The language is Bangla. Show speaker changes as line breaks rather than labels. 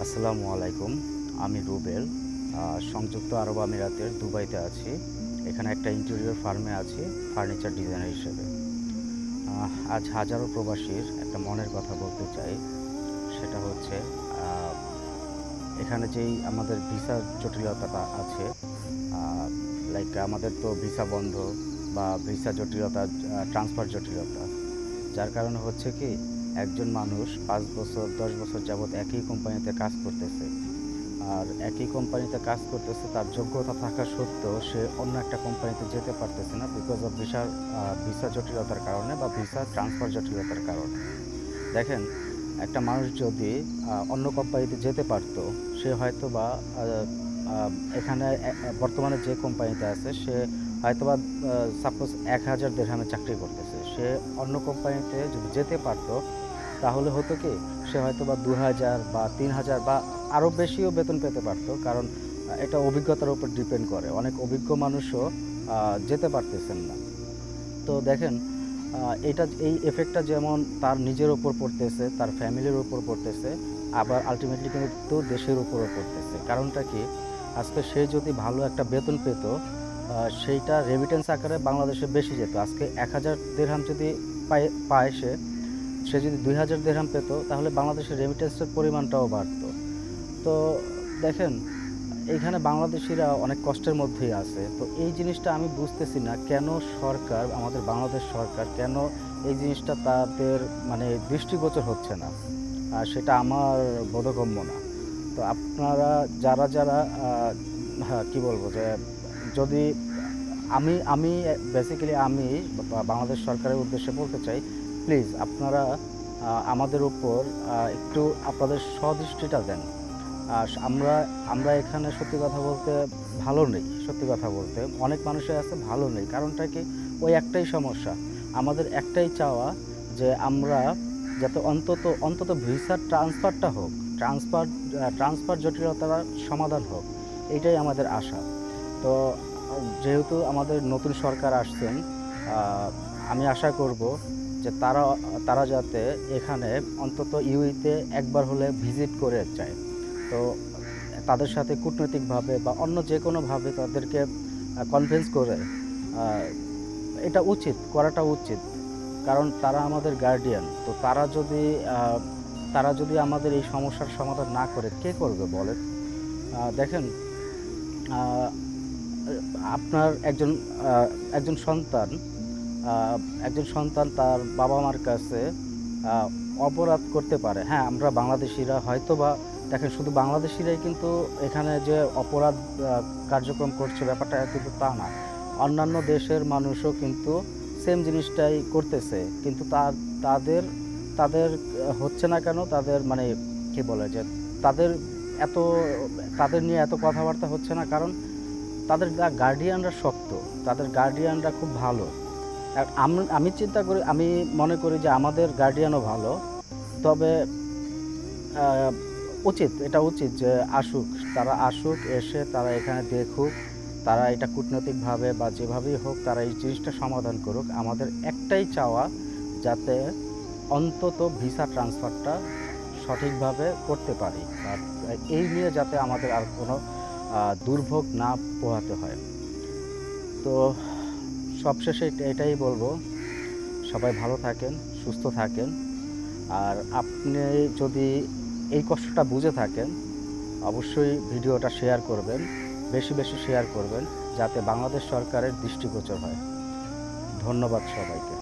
আসসালামু আলাইকুম। আমি রুবেল। সংযুক্ত আরব আমিরাতের দুবাইতে আছি। এখানে একটা ইন্টেরিয়র ফার্মে আছি ফার্নিচার ডিজাইনার হিসেবে। আজ হাজারো প্রবাসীর একটা মনের কথা বলতে চাই। সেটা হচ্ছে এখানে যেই আমাদের ভিসার জটিলতাটা আছে, লাইক আমাদের তো ভিসা বন্ধ বা ভিসা জটিলতা, ট্রান্সফার জটিলতা। যার কারণে হচ্ছে কি, একজন মানুষ ৫ বছর ১০ বছর যাবৎ একই কোম্পানিতে কাজ করতেছে। আর একই কোম্পানিতে কাজ করতেছে, তার যোগ্যতা থাকা সত্ত্বেও সে অন্য একটা কোম্পানিতে যেতে পারতেছে না বিকজ অফ ভিসা জটিলতার কারণে বা ভিসা ট্রান্সফার জটিলতার কারণে। দেখেন, একটা মানুষ যদি অন্য কোম্পানিতে যেতে পারতো, সে হয়তো বা এখানে বর্তমানে যে কোম্পানিতে আছে সে হয়তো বা সাপোজ ১,০০০ দিরহামে চাকরি করতেছে, সে অন্য কোম্পানিতে যদি যেতে পারতো তাহলে হতো কি, সে হয়তো বা ২,০০০ বা ৩,০০০ বা আরও বেশিও বেতন পেতে পারতো। কারণ এটা অভিজ্ঞতার উপর ডিপেন্ড করে। অনেক অভিজ্ঞ মানুষও যেতে পারতেছেন না। তো দেখেন, এই এফেক্টটা যেমন তার নিজের ওপর পড়তেছে, তার ফ্যামিলির ওপর পড়তেছে, আবার আলটিমেটলি কিন্তু দেশের উপরও পড়তেছে। কারণটা কি, আজকে সে যদি ভালো একটা বেতন পেত, সেইটা রেমিটেন্স আকারে বাংলাদেশে বেশি যেত। আজকে ১,০০০ দিরহাম যদি পায় সে, সে যদি ২,০০০ দিরহাম পেত তাহলে বাংলাদেশের রেমিটেন্সের পরিমাণটাও বাড়তো। তো দেখেন, এইখানে বাংলাদেশিরা অনেক কষ্টের মধ্যেই আছে। তো এই জিনিসটা আমি বুঝতেছি না কেন সরকার, আমাদের বাংলাদেশ সরকার কেন এই জিনিসটা তাদের মানে দৃষ্টিগোচর হচ্ছে না। আর সেটা আমার বোধগম্য না। তো আপনারা যারা হ্যাঁ, কী বলবো যে, যদি আমি বেসিক্যালি আমি বাংলাদেশ সরকারের উদ্দেশ্যে বলতে চাই, প্লিজ আপনারা আমাদের উপর একটু আপনাদের সদৃষ্টিটা দেন। আমরা আমরা এখানে সত্যি কথা বলতে ভালো নেই। সত্যি কথা বলতে অনেক মানুষই আছে ভালো নেই। কারণটা কি, ওই একটাই সমস্যা। আমাদের একটাই চাওয়া যে আমরা যাতে অন্তত ভিসার ট্রান্সফারটা হোক, ট্রান্সফার জটিলতার সমাধান হোক, এইটাই আমাদের আশা। তো যেহেতু আমাদের নতুন সরকার আসছেন, আমি আশা করব যে তারা যাতে এখানে অন্তত ইউইতে একবার হলে ভিজিট করে যায়। তো তাদের সাথে কূটনৈতিকভাবে বা অন্য যে কোনোভাবে তাদেরকে কনভিন্স করে, আহ, এটা করাটা উচিত। কারণ তারা আমাদের গার্ডিয়ান। তো তারা যদি আমাদের এই সমস্যার সমাধান না করে, কে করবে বলেন? দেখেন, আহ, আপনার একজন সন্তান, একজন সন্তান তার বাবা মার কাছে আহ, অপরাধ করতে পারে। হ্যাঁ, আমরা বাংলাদেশিরা হয়তো বা, দেখেন, শুধু বাংলাদেশিরাই কিন্তু এখানে যে অপরাধ কার্যক্রম করছে ব্যাপারটা কিন্তু তা না। অন্যান্য দেশের মানুষও কিন্তু সেম জিনিসটাই করতেছে, কিন্তু তাদের তাদের হচ্ছে না কেন, তাদের মানে কি বলে যে, তাদের এত তাদের নিয়ে এত কথাবার্তা হচ্ছে না, কারণ তাদের গার্ডিয়ানরা শক্ত, তাদের গার্ডিয়ানরা খুব ভালো। আর আমি মনে করি যে আমাদের গার্ডিয়ানও ভালো। তবে আহ, এটা উচিত যে তারা আসুক, এসে তারা এখানে দেখুক, তারা এটা কূটনৈতিকভাবে বা যেভাবেই হোক তারা এই জিনিসটা সমাধান করুক। আমাদের একটাই চাওয়া, যাতে অন্তত ভিসা ট্রান্সফারটা সঠিকভাবে করতে পারি, আর এই নিয়ে যাতে আমাদের আর কোনো দুর্ভোগ না পোহাতে হয়। তো সবশেষে এটাই বলবো, সবাই ভালো থাকেন, সুস্থ থাকেন। আর আপনি যদি এই কষ্টটা বুঝে থাকেন, অবশ্যই ভিডিওটা শেয়ার করবেন, বেশি বেশি শেয়ার করবেন, যাতে বাংলাদেশ সরকারের দৃষ্টিগোচর হয়। ধন্যবাদ সবাইকে।